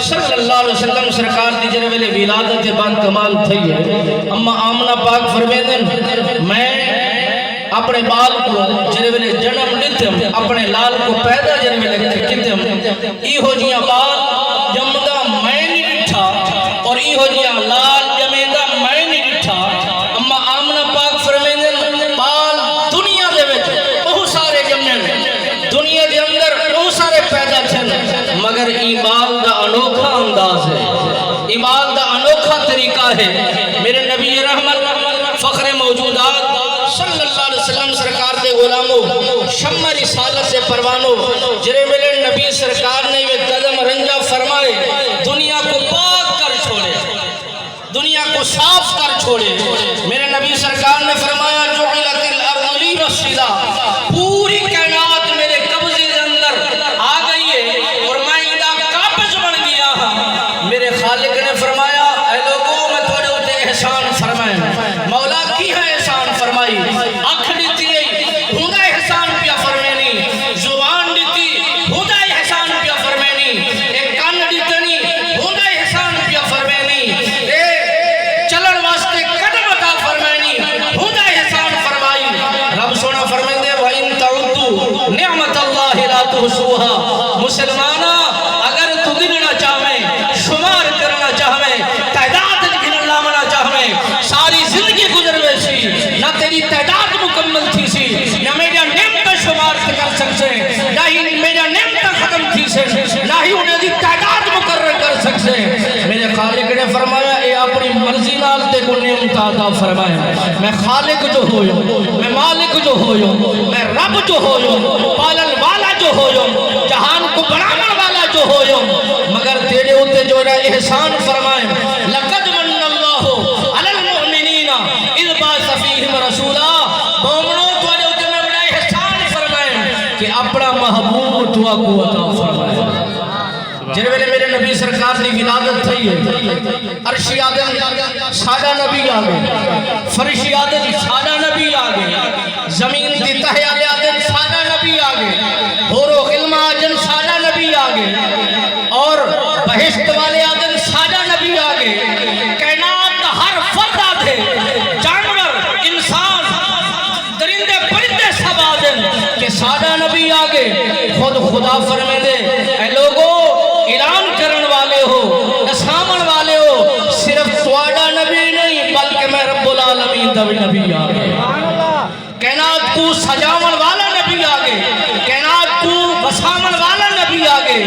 صلی اللہ علیہ وسلم سرکار دی جنہ ویلے ولادت بعد کمال تھی ہے اما آمنہ پاک فرمیدن میں اپنے بال کو جنہ ویلے جنم لیتم اپنے لال کو پیدا جنہ ویلے کتم ای ہو جیاں بال جمدہ میں نہیں ڈٹھا اور ای ہو جیاں لال جمیدہ میں نہیں ڈٹھا اما آمنہ پاک فرمیدن بال دنیا دے وچ بہت سارے جمن دنیا دے اندر بہت سارے پیدا چھن مگر ایمان دا انوکھا انداز ہے ایمان دا انوکھا طریقہ ہے میرے نبی رحمت فخر موجودات صلی اللہ علیہ وسلم سرکار دے غلاموں شمع رسالت سے پروانوں جرے ملے نبی سرکار نے یہ قدم رنجا فرمائے دنیا کو پاک کر چھوڑے دنیا کو صاف کر چھوڑے میرے نبی سرکار نے فرمایا جعلت الارض لی مسجدا پوری کائنات میرے قبضے کے اندر آ گئی ہے اور میں ادھا قابض بن گیا ہوں میرے خالق نے فرمایا اے لوگوں میں تھوڑے ہوتے احسان فرمائیں مولا کی ہے احسان فرمائی آنکھ دیتی ہے ہوندا احسان پیا فرمینی زبان دیتی ہوندا احسان پیا فرمینی ایک کان دیتنی ہوندا احسان پیا فرمینی چلن واسطے قدم عطا فرمینی ہوندا احسان فرمائی رب سونا فرمیندے وَإِن تَعُدُّوا نِعْمَتَ اللَّهِ لَا تُحْصُوهَا مسلمانہ اگر تو گننا چاہویں شمار کرنا چاہویں تعداد گننا لامنا چاہویں ساری زندگی گزر ویسی نہ تیری تعداد مکمل تھی سی نہ میرا نعمت شمار کر سکتے نہ ہی میرا نعمت ختم تھی سے نہ ہی انہیں دی تعداد مقرر کر سکتے میرے خالق نے فرمایا اے اپنی مرضی نال تے کو نعمت عطا فرمایا میں خالق جو ہویوں میں مالک جو ہویوں میں رب جو ہویوں پالن والا جو ہویوں جہان کو بنانے والا جو ہویوں مگر تیرے ہوتے جو ہے احسان فرمائیں لقد من اللہ علی المؤمنین اذ بعث فیہم رسولا مومنوں تیرے ہوتے میں بڑا احسان فرمائیں کہ اپنا محبوب تو کو عطا فرمائیں جن ویلے میرے نبی سرکار نے ولادت تھی ہے عرشی آدم سادہ نبی آگے فرشی آدم سادہ نبی آگے زمین دی تہے آدم سادہ نبی آگے حور و غلمہ آجن سادہ نبی آگے اور بہشت والے آدم سادہ نبی آگے کائنات ہر فرد آدھے جانور انسان درندے پرندے سب آدم کہ سادہ نبی آگے خود خدا فرمے دے اے لوگوں اعلان کرن والے ہو اسامن والے ہو صرف توڑا نبی نہیں بلکہ میں رب العالمین دوی نبی آگے کائنات کو سجاون والا نبی آگے کائنات کو بسامن والا نبی آگے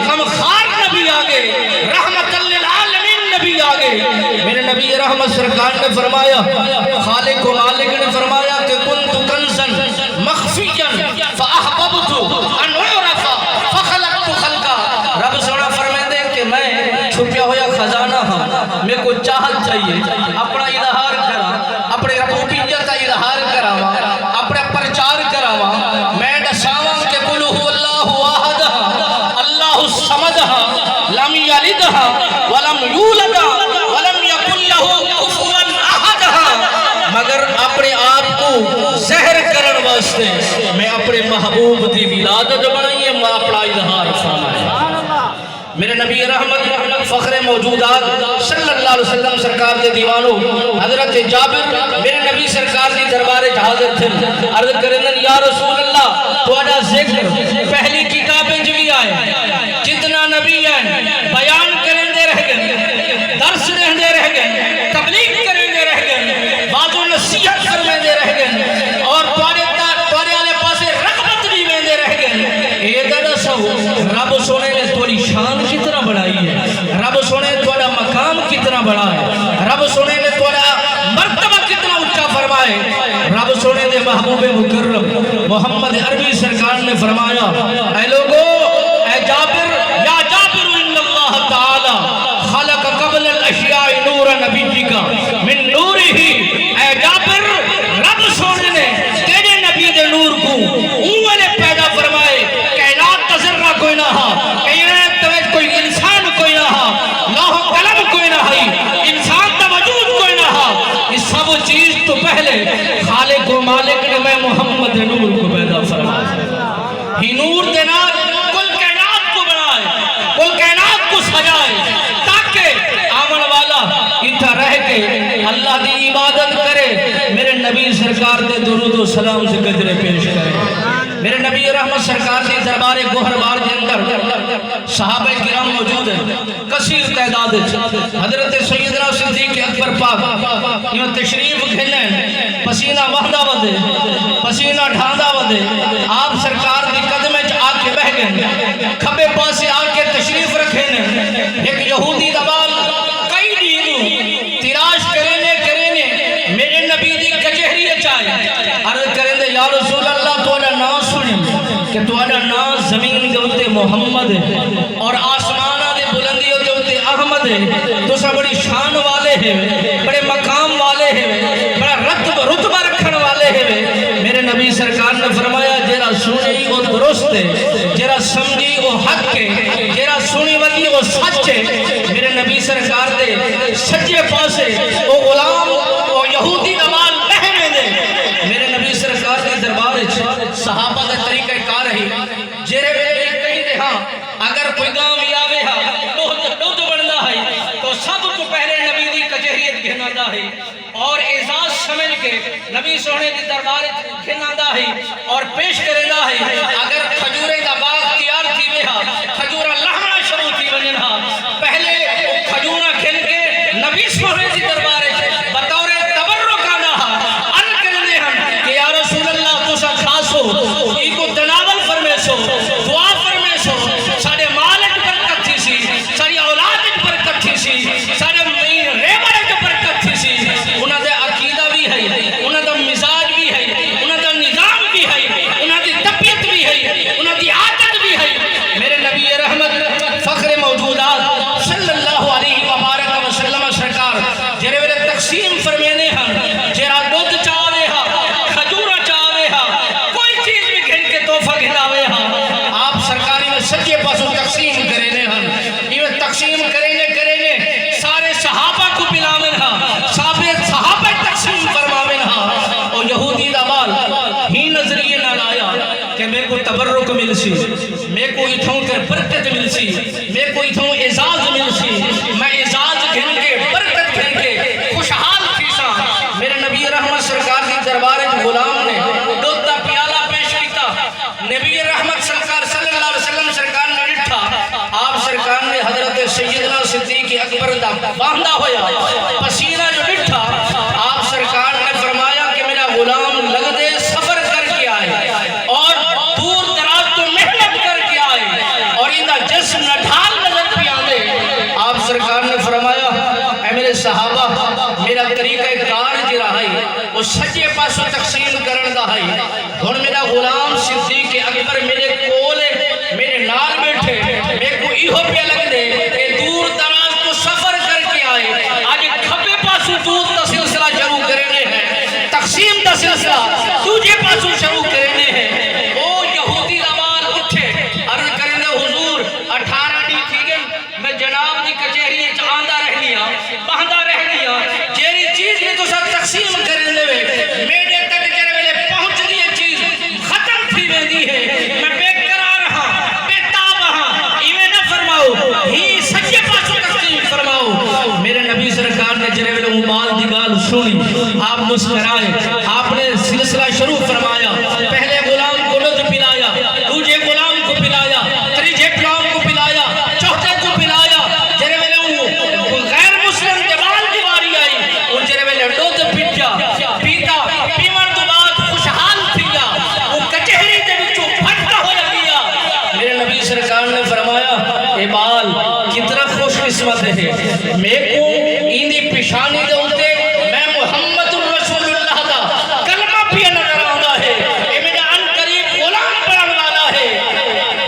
غمخار نبی آگے رحمت للعالمین نبی آگے میرے نبی رحمت سرکار نے فرمایا خالق و مالک نے فرمایا کہ کنت کنزن مخفیجن فاحببت ان اعرف فخلقت خلقا رب سونا فرمائے دے کہ میں چھپیا ہویا خزانہ ہاں میں کو چاہت چاہیے اپنا اظہار کرا اپنے ربوبیت کا اظہار کراوا اپنے پرچار کراوا میں دساواں کہ قل هو اللہ واحد اللہ الصمد لم یلد ولم یولد ولم یکن له کفوا احد مگر اپنے آپ کو زہر کرن واسطے میں اپنے محبوب دی ولادت بنائیے میں اپنا اظہار فرمائے میرے نبی رحمت فخر موجودات صلی اللہ علیہ وسلم سرکار دے دیوانوں حضرت جابر میرے نبی سرکار دی دربار حاضر تھے عرض کرندن یا رسول اللہ تھوڑا ذکر پہلی کتابیں جو بھی آئے جتنا نبی آئے بیان کرندے رہ گئے درس رہندے رہ گئے تبلیغ کرندے رہ گئے بازو نصیحت کرندے رہ گئے اور توڑے آلے پاسے رغبت بھی ویندے رہ گئے یہ درسو رب سونے نے توڑی شان کتنا بڑھائی ہے رب سونے نے توڑا مقام کتنا بڑھا ہے رب سونے نے توڑا مرتبہ کتنا اچھا فرمائے رب سونے نے محبوب مکرم محمد عربی سرکار نے فرمایا اے لوگو اے جابر یا جابر ان اللہ تعالی خلق قبل الاشیاء نور نبی کا من نوری ہی اے جابر رب سونے نے تیرے نبی دے نور کو اوہ نے پیدا فرمائے کائنات کا ذرہ کوئی نہ ہا کائنات توجہ کوئی انسان کوئی نہ ہا لوح قلم کوئی نہ ہی انسان کا وجود کوئی نہ ہا اس سب چیز تو پہلے خالق و مالک نے میں محمد نور کو پیدا فرمایا ہی نور دینا کے اللہ دی عبادت کرے، میرے نبی سرکار دے درود و سلام سے گجرے پیش کرے۔ میرے نبی رحمت سرکار دی دربار گوہر بار کے اندر صحابہ کرام موجود ہیں کثیر تعداد، حضرت سیدنا صدیق اکبر پاک یہ تشریف گھنیں، پسینہ وحدہ ودے، پسینہ ڈھاندہ ودے، آپ سرکار دی قدمیں آ کے بہ گئے، کھبے پاسے آ کے تشریف رکھیں، ایک یہودی دبال کئی دیدوں تراش کرینے میرے نبی دی کچہری چاہے عرض کریں دے یا رسول اللہ تو اڈا نام سنیں کہ تو اڈا نام زمین دے ہوتے محمد ہے اور آسمانہ دے بلندی ہوتے ہوتے احمد ہے، تو سا بڑی شان والے ہیں، بڑے مقام والے ہیں، بڑا رتبہ رکھن والے ہیں۔ میرے نبی سرکار نے فرمایا جیرا سنی وہ درست ہے، جیرا سمجھی وہ حق ہے، جیرا سنی ودی وہ سچ ہے۔ میرے نبی سرکار دے سچے پاسے وہ غلام وہ یہودی نمال بہنے دے، میرے نبی سرکار دے دربار صحابہ دا طریقہ کار رہی جیرے ویلے کہیں دے ہاں اگر کوئی گاں بھی آوے ہاں دودھ بڑھنا ہے تو سب کو پہلے نبی دی کچہریت گھنا دا ہے اور اعزاز سمجھ کے نبی سونے دی دربار گھنا دا ہے اور پیش کرے دا ہے۔ اگر کھجورے دا باغ تیار تھی وے ہاں کھجورہ لہنا شروع تھی ونجن ہاں پہلے کھجورہ کھل کے نبی سونے دی دربار بطور تبرک آنا عرض کرنے ہم کہ یا رسول اللہ تو سا خاصو ای کو تناول فرمیسو دعا فرمیسو، سارے مالک برکت تھی سی، ساری اولاد برکت تھی سی، سارے ریبر برکت تھی سی، انہاں دے عقیدہ بھی ہے، انہاں دا مزاج بھی ہے، انہاں دا نظام بھی ہے، انہاں دی طبیعت بھی ہے، انہاں دی عادت بھی ہے۔ میرے نبی رحمت فخر موجودات صلی اللہ علیہ وآلہ وسلم سرکار جرے ویلے تقسیم فرمینے ہم جیرا دودھ چاہوے ہاں کھجورہ چاہوے ہاں کوئی چیز بھی گھن کے تحفہ گھناوے ہاں آپ سرکاری میں سچے پاسوں تقسیم کرینے ہم یہ تقسیم کرینے سارے صحابہ کو پلاویں ہاں صحابہ تقسیم فرماویں ہاں اور یہودی دبال ہی نظریے نہ لایا کہ میں کو تبرک مل سی، میں کو اتھوں کر برکت مل سی، میں کو اتھوں اعزاز مل سی، میں اعزاز گھن کے برکت گھن کے خوشحال تھی سا۔ میرے نبی رحمت سرکار کی دربار غلام نے دودھ دا پیالہ پیش کیتا، نبی رحمت سرکار صلی اللہ علیہ وسلم سرکار نے ڈٹھا، آپ سرکار نے حضرت سیدنا صدیق اکبر دا باندھا ہویا پسینہ جو ڈٹھا، آپ سرکار نے فرمایا کہ میرا غلام لگ دے سفر کر کے آئے اور دور دراز تو محنت کر کے آئے اور اندہ جسم نہ ڈھال نظر پہ آدھے۔ آپ سرکار نے فرمایا اے میرے صحابہ میرا طریقہ کار جی رہا ہے وہ سچے پاسوں تقسیم کرن دا ہے، اور میرا غلام صدیق اکبر میرے کولے میرے نال بیٹھے میں کو ایہو پہ لگ دے کہ دور دراز تو سفر کر کے آئے، آج کھپے پاسوں دودھ دا سلسلہ شروع کرنے ہیں، تقسیم دا سلسلہ دوجے پاسوں شروع کرنے ہیں۔ او یہودی روال اٹھے عرض کرنے حضور 18 ڈی تھی گئے میں جناب دی کچہری آندہ رہ لیا باندھا رہ لیا جیری چیز میں تو سب تقسیم کرنے ہوئے میرے تک جرے ویلے پہنچ دیئے چیز ختم تھی ویندی ہے، میں بے قرار ہاں بے تاب ہاں ایویں نہ فرماؤ ہی سچے پاسوں تقسیم فرماؤ۔ میرے نبی سرکار نے جرے ویلے امال دی گال سنی، آپ مسکرائے، آپ نے سلسلہ شروع فرمایا، پہلے غلام کو دودھ پلایا، دوجے غلام کو پلایا، تیجے غلام کو پلایا، چوتھے کو پلایا، جرے ویلے غیر مسلم دیوال دیواری آئی ان جرے ویلے دودھ پیٹا پیتا پیمن تو بعد خوشحال تھیا وہ کچہری دے وچوں پھٹا ہو گیا۔ میرے نبی سرکار نے فرمایا اے بال کتنا خوش قسمت ہے، میں کو ایندی پیشانی دے ہوتے میں محمد الرسول اللہ دا کلمہ بھی نظر آندا ہے، اے میرا ان قریب غلام پڑھن والا ہے۔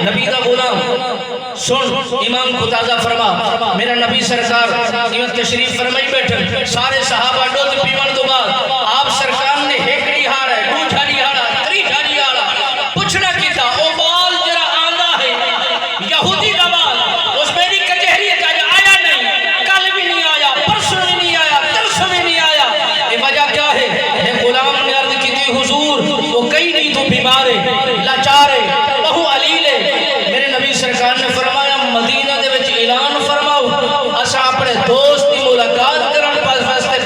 نبی دا غلام سن امام کو تازہ فرما، میرا نبی سرکار ایویں تشریف فرمائی بیٹھے سارے صحابہ دودھ پیون تو بعد آپ سرکار نے ہیکڑی ہارا ہے دو جھاڑی ہارا تری جھاڑی ہارا پوچھنا کیتا او بال جرا آندا ہے یہودی روال اس میری کچہری آیا نہیں، کل بھی نہیں آیا، پرسوں بھی نہیں آیا، ترسوں بھی نہیں آیا، یہ وجہ کیا ہے؟ غلام نے عرض کی تھی حضور وہ کئی نہیں تو بیمارے لاچارے بہو علیلے۔ میرے نبی سرکار نے فرمایا مدینہ دے وچ اعلان فرماؤ اسا اپنے دوست دی ملاقات کرن پاس واسطے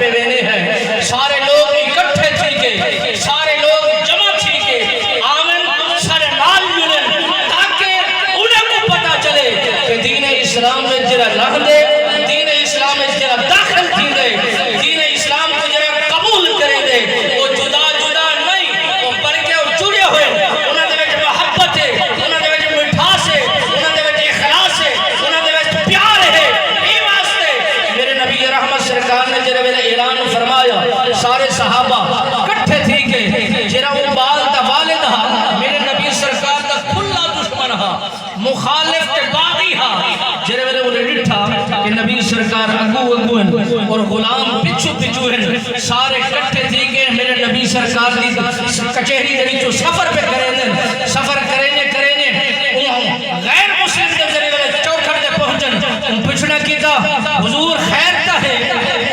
اسلام میں جرا لگ دے دین اسلام میں جرا داخل تھی دے دین اسلام کو جرا قبول کرے دے وہ جدا جدا نہیں وہ بلکہ وہ جڑے ہوئے انہاں دے وچ محبت ہے انہاں دے وچ مٹھاس ہے انہاں دے وچ اخلاص ہے انہاں دے وچ پیار ہے اے واسطے میرے نبی رحمت سرکار نے جڑے ویلے اعلان فرمایا سارے صحابہ کٹھے تھی کہ جڑا وہ بال دا والد ہا میرے نبی سرکار دا کھلا دشمن ہا مخالف تے باغی ہا جڑے ویلے انہیں ڈٹھا کہ نبی سرکار اگو اگو ہیں اور غلام پچھو پچھو ہیں سارے کٹھے تھی کہ میرے نبی سرکار دی کچہری دے وچوں سفر پہ سفر کرنے غیر مسلم دے ذریعے ویلے چوکھٹ دے پہنچن پوچھنا کیتا حضور خیر تا ہے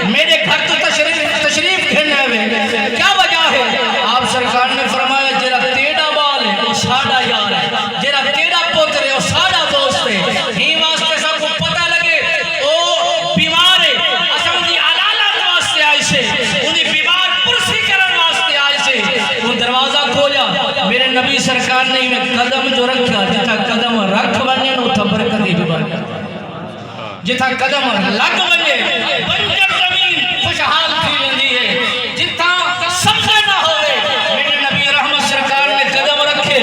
میرے گھر تو تشریف گھرنا ہے کیا وجہ ہے آپ سرکار نے فرمایا جرا تیڑا بال ہے وہ ساڑا یار ہے جرا تیڑا پوتر ہے وہ ساڑا دوست ہے ہی واسطے سب کو پتہ لگے وہ بیمار ہے اساں دی علالت واسطے آئے سے انہی بیمار پرسی کرن واسطے آئے سے وہ دروازہ کھولا میرے نبی سرکار نے میں قدم جو رکھا جتا قدم رکھ ونجے نو تھا برکت ہی برکت جتا قدم لگ ونجے بنجر زمین خوشحال تھی ویندی ہے جتا سبزہ نہ ہوئے میرے نبی رحمت سرکار نے قدم رکھے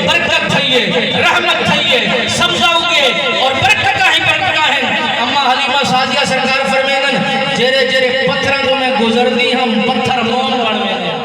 برکت تھئیے رحمت تھئیے سبزہ ہوگے اور برکتہ ہیں اما حلیمہ سعدیہ سرکار فرمیدن جرے جرے پتھروں تو میں گزر دی ہم پتھر مون بڑھ میں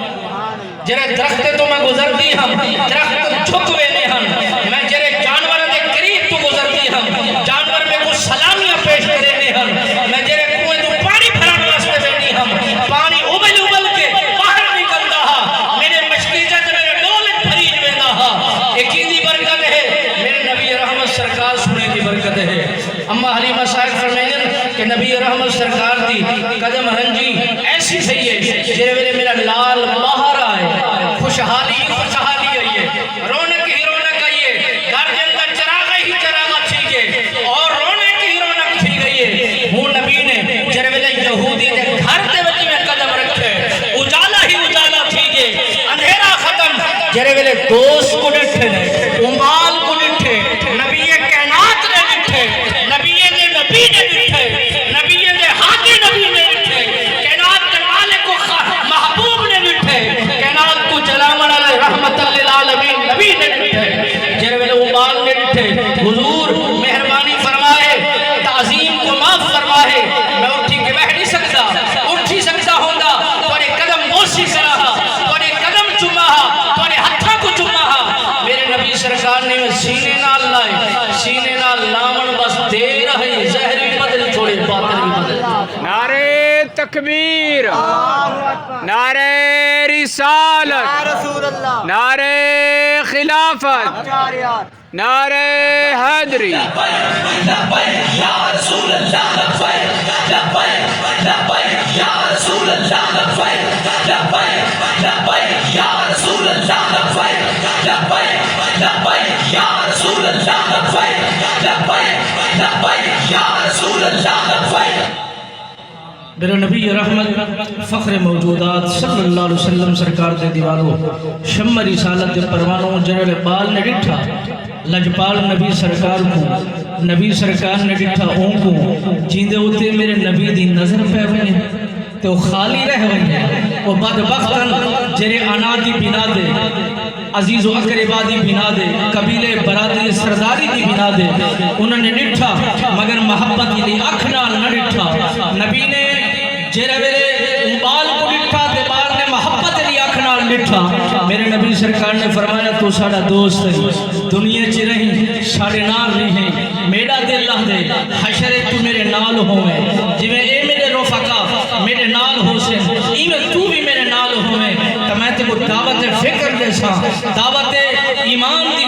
جرے درخت تو میں گزر دی ہم درخت جھک وینے ہم میں جرے جانور دے قریب تو گزر دی ہم جانور میں کچھ سلامیاں پیش کرے ہم میں جرے کنویں تو پانی بھرن واسطے بیٹھی ہم پانی ابل کے باہر نکل رہا میرے مشکیزہ سے میرے ڈولت بھری ویندا ہا یقینی برکت ہے میرے نبی رحمت سرکار سنے کی برکت ہے اما حلیمہ صاحب فرمائیں کہ نبی رحمت سرکار دی قدم رنجی ایسی صحیح ہے جرے ویلے میرا لال باہر آئے خوشحالی آئی ہے رونق ہی رونق آئی ہے گھر کے اندر چراغ ہی چراغ تھی گئے اور رونق ہی رونق تھی گئی ہے وہ نبی نے جرے ویلے یہودی دے گھر دے وچ میں قدم رکھے اجالا ہی اجالا تھی گئے اندھیرا ختم جرے ویلے دوست کو ڈٹھے امال کو ڈٹھے نبی کائنات نے ڈٹھے نبی نے ڈٹھے نبی نے ہاتھ نبی نے ڈٹھے کائنات کے مالک کو محبوب نے ڈٹھے کائنات کو جلامن علیہ رحمت للعالمین نبی نے ڈٹھے جرے ویلے امال نے ڈٹھے حضور مہربانی فرمائے تعظیم کو معاف فرمائے میں اٹھی کے بیٹھ نہیں سکتا ہوندا تھوڑے قدم بوسی کرا تھوڑے قدم چوما تھوڑے ہتھاں کو چوما میرے نبی سرکار نے سینے نال لائے سینے نال لاون بس دے رہے زہری بدل چھوڑے باطل بھی بدل نعرہ تکبیر نعرہ رسالت نعرہ خلافت نعرہ حیدری لبیک یا رسول اللہ لبیک لبیک لبیک یا رسول اللہ لبیک لبیک یا رسول اللہ لبیک لبیک لبیک یا رسول اللہ لبیک لبیک یا رسول اللہ لبیک میرے نبی رحمت فخر موجودات صلی اللہ علیہ وسلم سرکار دے دیوالو شم رسالت دے پروانوں جنرل بال نے ڈٹھا لجپال نبی سرکار کو نبی سرکار نے ڈٹھا اون کو جیندے ہوتے میرے نبی دی نظر پہ ہوئے تو وہ خالی رہ ہوئے وہ بدبختن جرے آنا دی بنا دے عزیز و اقربا دی بنا دے قبیلے برادری سرداری دی بنا دے انہوں نے ڈٹھا مگر محبت کی اکھنا نہ ڈٹھا نبی نے جرے ویلے بال کو ڈٹھا دے بال نے محبت لی اکھنا ڈٹھا میرے نبی سرکار نے فرمایا تو ساڑا دوست ہے دنیا چی رہی ساڑے نال نہیں ہے میرا دل لہ دے حشر تو میرے نال ہوئے جویں اے میرے رفقا میرے نال ہو سے ایویں تو بھی میرے نال ہوئے تو میں تے کو دعوت فکر دے سا دعوت ایمان دی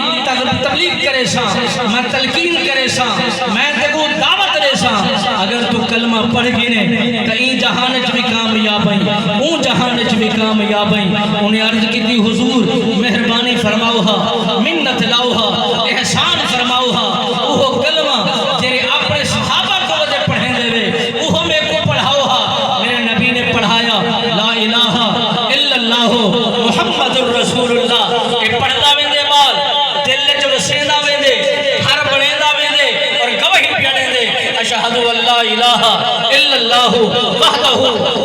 تبلیغ کرے سا میں تلقین کرے سا میں تے کو دعوت دے سا اگر تو کلمہ پڑھ گنے تو این جہان چ بھی کامیاب ہیں اون جہان چ بھی کامیاب ہیں انہیں عرض کی تھی حضور مہربانی فرماؤ ہا منت لاؤ ہا احسان فرماؤ ہا وہ کلمہ جرے اپنے صحابہ کو وجہ پڑھیں دے وے وہ میں کو پڑھاؤ ہا میرے نبی نے پڑھایا لا الہ الا اللہ محمد الرسول اللہ کہ پڑھتا ویندے بال دل چ وسیندا ویندے ہر بنیندا ویندے اور گواہی پیڑے دے الہ الا اللہ وحدہ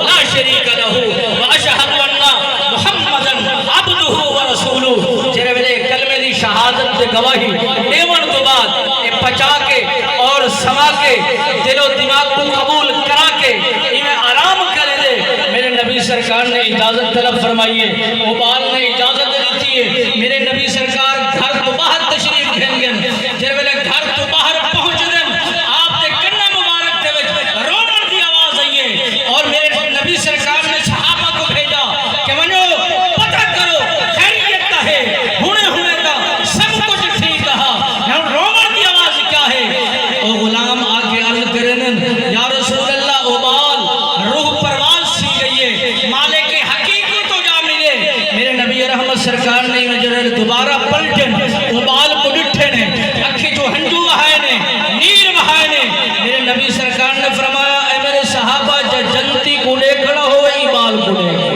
لا شریک لہ واشہد ان محمدا عبدہ ورسولہ جڑے ویلے کلمے دی شہادت تے گواہی دیون تو بعد اے پچا کے اور سما کے دل و دماغ کو قبول کرا کے میں آرام کرے دے میرے نبی سرکار نے اجازت طلب فرمائی ہے موبائل نے اجازت دیتی ہے میرے نبی سرکار گھر تو باہر تشریف گھن گئے جے ویلے گھر تو باہر پہنچ دن آپ دے کنا مبارک دے وچ روڑن دی آواز آئی ہے اور میرے نبی سرکار نے صحابہ کو بھیجا کہ منو پتہ کرو خیریت کا ہے ہونے ہونے کا سب کچھ ٹھیک رہا ہن روڑن دی آواز کیا ہے او غلام آگے عرض کرن یا رسول اللہ اوبال روح پرواز سی گئی ہے مالک حقیقی تو جا ملے میرے نبی رحمت سرکار نے مجرے دوبارہ پلٹن اوبال کو ڈٹھے نے اکھی جو ہنجو بہائے نے نیر بہائے نے میرے نبی سرکار نے فرمایا اے میرے صحابہ جنتی کو لے کھڑا ہو ایبال کو لے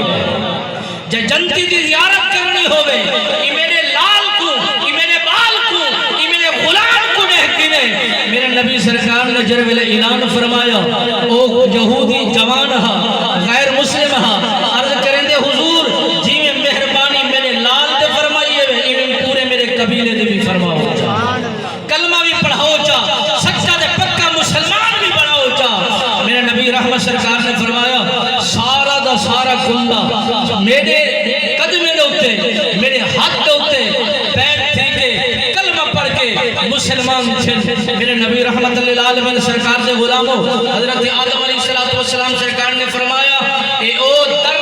جے جنتی دی زیارت کرنی ہوئے ای میرے لال کو ای میرے بال کو ای میرے غلام کو دیکھنے میرے نبی سرکار نے جرویل اعلان فرمایا او یہودی جوان ہا غیر مسلم ہا عرض کریں دے حضور جی میں مہربانی میرے لال دے فرمائیے ایویں پورے میرے قبیلے دے بھی فرماؤ کلمہ بھی پڑھاؤ چا سچا دے پکا مسلمان بھی بناؤ چا میرے نبی رحمت سرکار نے فرمایا سارا دا سارا کندہ میرے قدمے دے ہوتے میرے ہاتھ دے ہوتے بیٹھ تھی کے کلمہ پڑھ کے مسلمان تھے میرے نبی رحمت اللہ علیہ وسلم سرکار سے غلاموں حضرت آدم علیہ السلام سرکار نے فرمایا